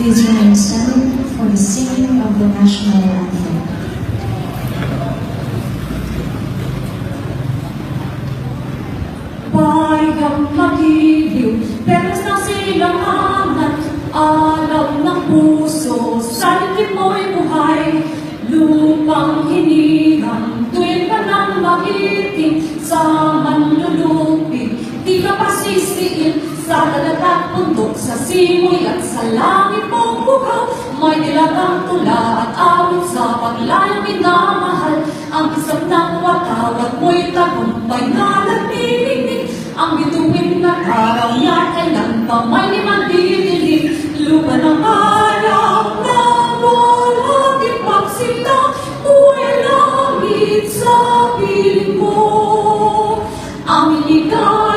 Please remain standing for the singing of the national anthem. Bayang magiliw, peres na silanganan, alam ng puso, salip mo'y buhay. Lupang hinihang, tuwing ka nang mahiting, sa manlulupig, di ka pasisiin, sa dagat at bundok, sa simoy at sa langit mong bukaw. May nilagang tula at awit sa paglayang minamahal, ang isang ng watawat mo'y tagumpay na nagninig. Ang bituin na araw niya kailan pa may mandidilig. Lupa ng araw na walang ipagsinta, buhay langit sa piling mo. Ang ligay